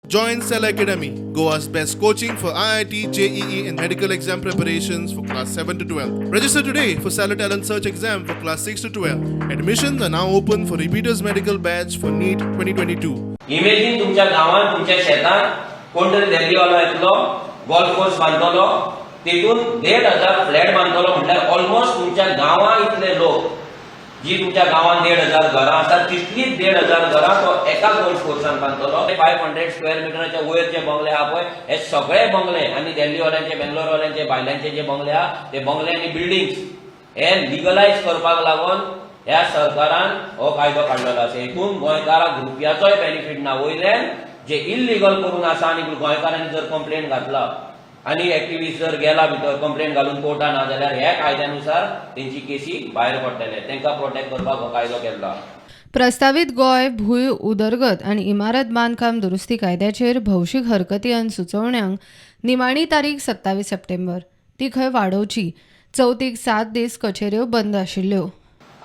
Join Cell Academy, Goa's best coaching for IIT, JEE and medical exam preparations for class 7 to 12. Register today for Cell Talent Search exam for class 6 to 12. Admissions are now open for repeaters medical batch for NEET 2022. Imagine तुमच्या गावात तुमच्या शेतात कोणतरी दिल्लीवालो येतलो golf course बांधतलो तितून 1,500 flat बांधतलो म्हटल्यार almost तुमच्या गावात इतले लोक जी तुमच्या गावात 1,500 घरां आसात तितलीच 1,500 घरां तो एका गोल्फ कोर्सान बांधतलो 500 स्क्वेअर मिटराच्या वयर जे बंगले आहा पळय हे सगळे बंगले आणि दिल्लीवाल्यांचे बेंगलोरवाल्यांचे भायल्यांचे जे बंगले आहा ते बंगले आणि बिल्डिंग्स हे लिगलाइज करपाक लागून ह्या सरकारान हो कायदो काडलेलो आसा हेतून गोंयकारांक रुपयाचोय बेनिफिट ना वयल्यान जे इल्लीगल करून आसा आनी गोंयकारांनी जर कंप्लेंट घातला आणि एक्टिविस्ट जर गेला भितर कंप्लेंट घालून कोर्टान ना जाल्यार ह्या कायद्यानुसार तेंची केसी भायर पडटले तांकां प्रोटेक्ट करपाक हो कायदो केल्लो. प्रस्तावित गोंय भूंय उदरगत आनी इमारत बांदकाम दुरुस्ती कायद्याचेर भौशीक हरकती आनी सुचोवण्यांक निमाणी तारीख 27 सप्टेंबर ती खंय वाडोवची. चवथीक 7 दीस कचेऱ्यो बंद आशिल्ल्यो.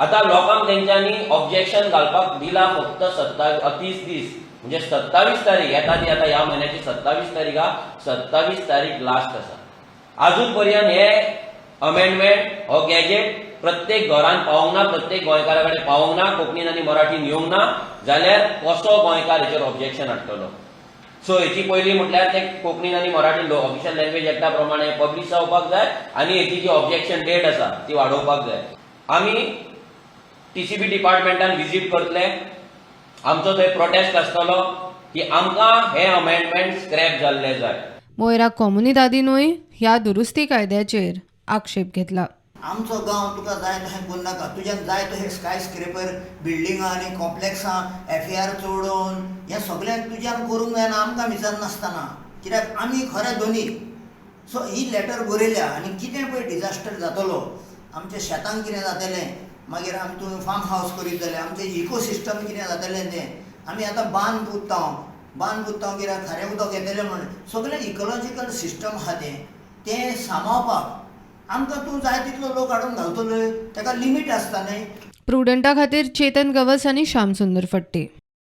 आता लोकांक तेंच्यांनी ऑब्जेक्शन घालपाक दिला फक्त 30 दीस म्हणजे 27 तारीख येता ती आता ह्या महिन्याची 27 तारीख हा 27 तारीख लास्ट आसा. अजून पर्यंत हे अमेंडमेंट हो गॅजेट प्रत्येक घरान पावूंक ना प्रत्येक गोंयकारा कडेन पावूंक ना कोंकणीन आनी मराठीन येवंक ना जाल्यार कसो गोंयकार हेचेर ऑब्जेक्शन हाडटलो. सो हेची पयली म्हटल्यार ते कोंकणीन आनी मराठीन ऑफिशियल लँग्वेज एक्टा प्रमाणे पब्लीश जावपाक जाय आनी हेची जी ऑब्जेक्शन डेट आसा ती वाडोवपाक जाय. आमी टीसीबी डिपार्टमेंटान विजीट करतले आमचो थंय प्रोटेस्ट आसतलो की आमकां हे अमेंडमेंट स्क्रॅप जाल्ले जाय. मोयरा कॉम्युनिदादीनूय ह्या दुरुस्ती कायद्याचेर आक्षेप घेतला. आमचो गांव तुका जाय तशें करून नाका तुज्यान जाय तशें स्काय स्क्रेपर बिल्डिंगां आनी कॉम्प्लेक्सां FAR चोडोवन हें सगळ्यांक तुज्यान करूंक जायना आमकां विचार नासतना कित्याक आमी खरे धनी. सो ही लेटर बरयल्या आनी कितें पळय डिजास्टर जातलो आमच्या शेतांक कितें जातलें मागीर आमी तुवें फार्म हावस करीत जाल्यार आमचें इकोसिस्टम कितें जातलें तें आमी आतां बांद पुत्तांव कित्याक खरें उदक येतलें म्हण सगळें इकोलॉजिकल सिस्टम आहा तें सांबाळपाक आमकां तूं जाय तितलो लोक हाडून घालतलो ताका लिमीट आसता न्हय. प्रुडंटा खातीर चेतन गवस आनी श्यामसुंदर फडते.